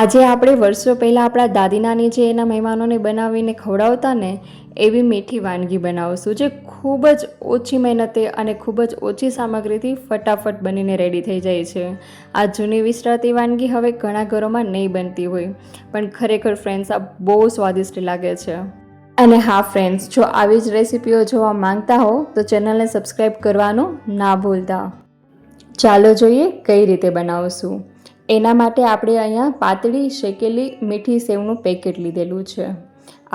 આજે આપણે વર્ષો પહેલાં આપણા દાદી નાની જે એના મહેમાનોને બનાવીને ખવડાવતા ને એવી મીઠી વાનગી બનાવશું જે ખૂબ જ ઓછી મહેનતે અને ખૂબ જ ઓછી સામગ્રીથી ફટાફટ બનીને રેડી થઈ જાય છે. આ જૂની વિસરાતી વાનગી હવે ઘણા ઘરોમાં નહીં બનતી હોય, પણ ખરેખર ફ્રેન્ડ્સ આ બહુ સ્વાદિષ્ટ લાગે છે. અને હા ફ્રેન્ડ્સ, જો આવી જ રેસીપીઓ જોવા માંગતા હો તો ચેનલને સબસ્ક્રાઈબ કરવાનું ના ભૂલતા. ચાલો જોઈએ કઈ રીતે બનાવશું. એના માટે આપણે અહીંયા પાતળી શેકેલી મીઠી સેવનું પેકેટ લીધેલું છે.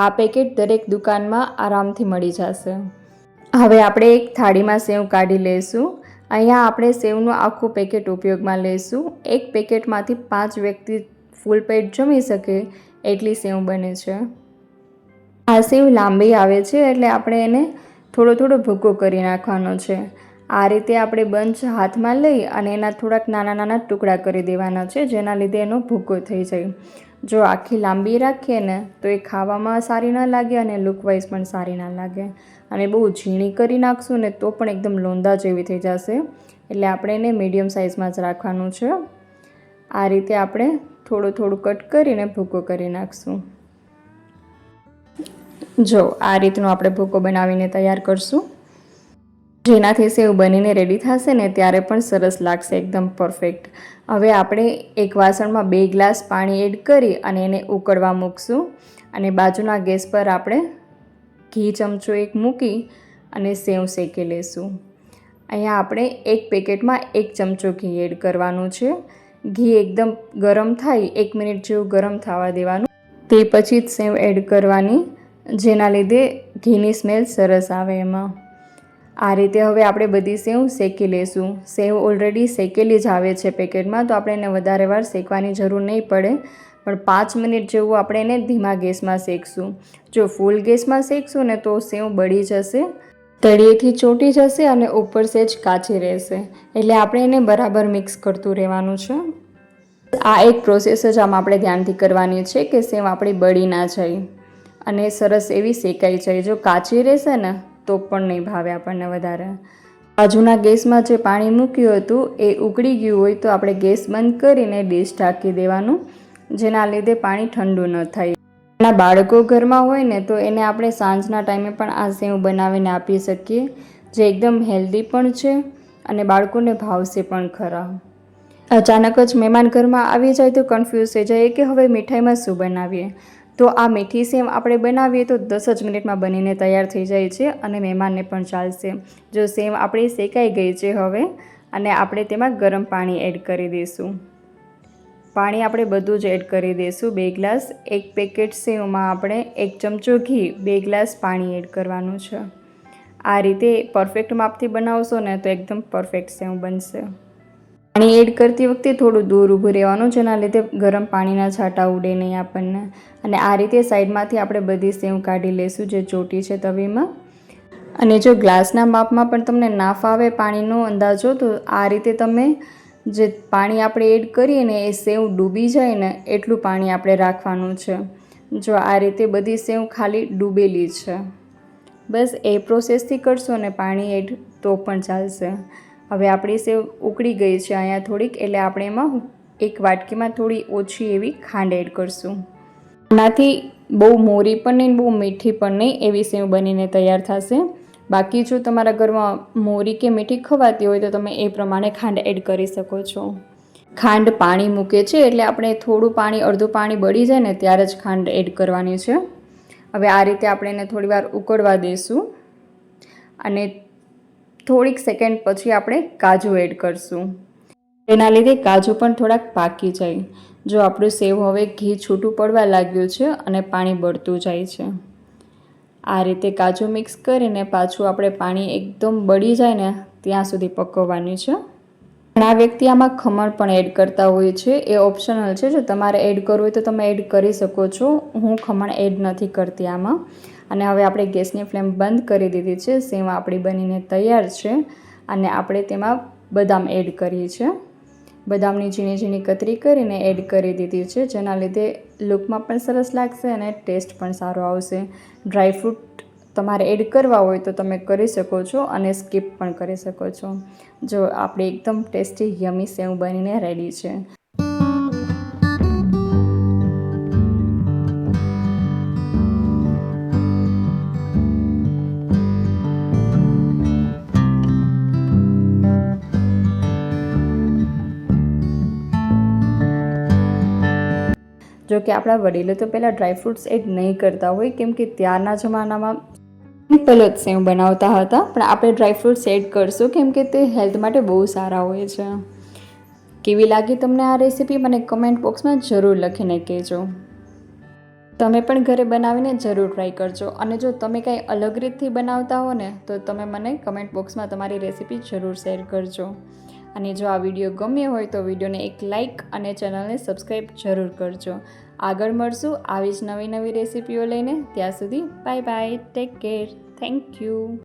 આ પેકેટ દરેક દુકાનમાં આરામથી મળી જશે. હવે આપણે એક થાળીમાં સેવ કાઢી લઈશું. અહીંયા આપણે સેવનું આખું પેકેટ ઉપયોગમાં લઈશું. એક પેકેટમાંથી 5 વ્યક્તિ ફૂલ પેટ જમી શકે એટલી સેવ બને છે. આ સેવ લાંબી આવે છે એટલે આપણે એને થોડો થોડો ભૂકો કરી નાખવાનો છે. આ રીતે આપણે બંચ હાથમાં લઈ અને એના થોડાક નાના નાના ટુકડા કરી દેવાના છે, જેના લીધે એનો ભૂકો થઈ જાય. જો આખી લાંબી રાખીએ ને તો એ ખાવામાં સારી ના લાગે અને લુકવાઇઝ પણ સારી ના લાગે. અને બહુ ઝીણી કરી નાખશું ને તો પણ એકદમ લોંદા જેવી થઈ જશે. એટલે આપણે એને મીડિયમ સાઇઝમાં જ રાખવાનું છે. આ રીતે આપણે થોડું થોડું કટ કરીને ભૂકો કરી નાખશું. જો આ રીતનો આપણે ભૂકો બનાવીને તૈયાર કરશું, જેનાથી સેવ બનીને રેડી થશે ને ત્યારે પણ સરસ લાગશે, એકદમ પરફેક્ટ. હવે આપણે એક વાસણમાં 2 ગ્લાસ પાણી એડ કરી અને એને ઉકળવા મૂકશું. અને બાજુના ગેસ પર આપણે ઘી ચમચો 1 મૂકી અને સેવ શેકી લઈશું. અહીંયા આપણે એક પેકેટમાં 1 ચમચો ઘી એડ કરવાનું છે. ઘી એકદમ ગરમ થાય, 1 મિનિટ જેવું ગરમ થવા દેવાનું, તે પછી જ સેવ એડ કરવાની, જેના લીધે ઘીની સ્મેલ સરસ આવે એમાં. આ રીતે હવે આપણે બધી સેવ શેકી લઈશું. સેવ ઓલરેડી શેકેલી જ આવે છે પેકેટમાં, તો આપણે એને વધારે વાર શેકવાની જરૂર નહીં પડે. પણ 5 મિનિટ જેવું આપણે એને ધીમા ગેસમાં શેકશું. જો ફૂલ ગેસમાં શેકશું ને તો સેવ બળી જશે, તળિયેથી ચોંટી જશે અને ઉપર સહેજ કાચી રહેશે. એટલે આપણે એને બરાબર મિક્સ કરતું રહેવાનું છે. આ એક પ્રોસેસ જ આમ આપણે ધ્યાનથી કરવાની છે કે સેવ આપણી બળી ના જાય અને સરસ એવી શેકાઈ જાય. જો કાચી રહેશે ને તો પણ નહીં ભાવે આપણને વધારે. બાજુના ગેસમાં જે પાણી મૂક્યું હતું એ ઉકળી ગયું હોય તો આપણે ગેસ બંધ કરીને ડીશ ઢાંકી દેવાનું, જેના લીધે પાણી ઠંડુ ન થાય. નાના બાળકો ઘરમાં હોય ને તો એને આપણે સાંજના ટાઈમે પણ આ સેવ બનાવીને આપી શકીએ, જે એકદમ હેલ્ધી પણ છે અને બાળકોને ભાવશે પણ ખરા. અચાનક જ મહેમાન ઘરમાં આવી જાય તો કન્ફ્યુઝ થઈ જાય કે હવે મીઠાઈમાં શું બનાવીએ. તો આ મીઠી સેવ આપણે બનાવીએ તો 10 જ મિનિટમાં બનીને તૈયાર થઈ જાય છે અને મહેમાનને પણ ચાલશે. જો સેવ આપણી શેકાઈ ગઈ છે હવે, અને આપણે તેમાં ગરમ પાણી એડ કરી દઈશું. પાણી આપણે બધું જ એડ કરી દઈશું. 2 ગ્લાસ, 1 પેકેટ સેવમાં આપણે 1 ચમચો ઘી, 2 ગ્લાસ પાણી એડ કરવાનું છે. આ રીતે પરફેક્ટ માપથી બનાવશો ને તો એકદમ પરફેક્ટ સેવ બનશે. પાણી એડ કરતી વખતે થોડું દૂર ઊભું રહેવાનું, જેના લીધે ગરમ પાણીના છાંટા ઉડે નહીં આપણને. અને આ રીતે સાઈડમાંથી આપણે બધી સેવ કાઢી લઈશું જે ચોટી છે તવીમાં. અને જો ગ્લાસના માપમાં પણ તમને ના ફાવે પાણીનો અંદાજો, તો આ રીતે તમે જે પાણી આપણે એડ કરીએ ને એ સેવ ડૂબી જાય ને એટલું પાણી આપણે રાખવાનું છે. જો આ રીતે બધી સેવ ખાલી ડૂબેલી છે, બસ એ પ્રોસેસથી કરશો ને પાણી એડ તો પણ ચાલશે. હવે આપણી સેવ ઉકળી ગઈ છે અહીંયા થોડીક, એટલે આપણે એમાં 1 વાટકીમાં થોડી ઓછી એવી ખાંડ એડ કરશું. આનાથી બહુ મોરી પણ નહીં, બહુ મીઠી પણ નહીં એવી સેવ બનીને તૈયાર થશે. બાકી જો તમારા ઘરમાં મોરી કે મીઠી ખવાતી હોય તો તમે એ પ્રમાણે ખાંડ એડ કરી શકો છો. ખાંડ પાણી મૂકે છે એટલે આપણે થોડું પાણી, અડધું પાણી બળી જાય ને ત્યારે જ ખાંડ એડ કરવાની છે. હવે આ રીતે આપણે એને થોડીવાર ઉકળવા દઈશું અને થોડીક સેકન્ડ પછી આપણે કાજુ એડ કરશું. એના લીધે કાજુ પણ થોડાક પાકી જાય. જો આપણું સેવ હવે ઘી છૂટું પડવા લાગ્યું છે અને પાણી બળતું જાય છે. આ રીતે કાજુ મિક્સ કરીને પાછું આપણે પાણી એકદમ બળી જાય ને ત્યાં સુધી પકવવાની છે. ઘણા વ્યક્તિ આમાં ખમણ પણ એડ કરતા હોય છે, એ ઓપ્શનલ છે. જો તમારે એડ કરવું હોય તો તમે એડ કરી શકો છો. હું ખમણ એડ નથી કરતી આમાં. અને હવે આપણે ગેસની ફ્લેમ બંધ કરી દીધી છે. સેવ આપણી બનીને તૈયાર છે અને આપણે તેમાં બદામ એડ કરી છે. બદામની ઝીણી ઝીણી કતરી કરીને એડ કરી દીધી છે, જેના લીધે લુકમાં પણ સરસ લાગશે અને ટેસ્ટ પણ સારો આવશે. ડ્રાયફ્રૂટ તમારે એડ કરવા હોય તો તમે કરી શકો છો અને સ્કીપ પણ કરી શકો છો. જો આપણી એકદમ ટેસ્ટી યમી સેવ બનીને રેડી છે. જો કે આપણા વડીલો તો પહેલાં ડ્રાયફ્રૂટ્સ એડ નહીં કરતા હોય, કેમ કે ત્યારના જમાનામાં સિમ્પલ જ સેવ બનાવતા હતા. પણ આપણે ડ્રાયફ્રૂટ્સ એડ કરશું કેમ કે તે હેલ્થ માટે બહુ સારા હોય છે. કેવી લાગી તમને આ રેસીપી મને કમેન્ટ બોક્સમાં જરૂર લખીને કહેજો. તમે પણ ઘરે બનાવીને જરૂર ટ્રાય કરજો. અને જો તમે કંઈ અલગ રીતથી બનાવતા હો ને તો તમે મને કમેન્ટ બોક્સમાં તમારી રેસીપી જરૂર શેર કરજો. અને જો આ વિડીયો ગમ્યો હોય તો વિડીયોને એક લાઇક અને ચેનલને સબસ્ક્રાઈબ જરૂર કરજો. આગળ મળશું આવી જ નવી રેસીપીઓ લઈને. ત્યાં સુધી bye bye, take care, thank you.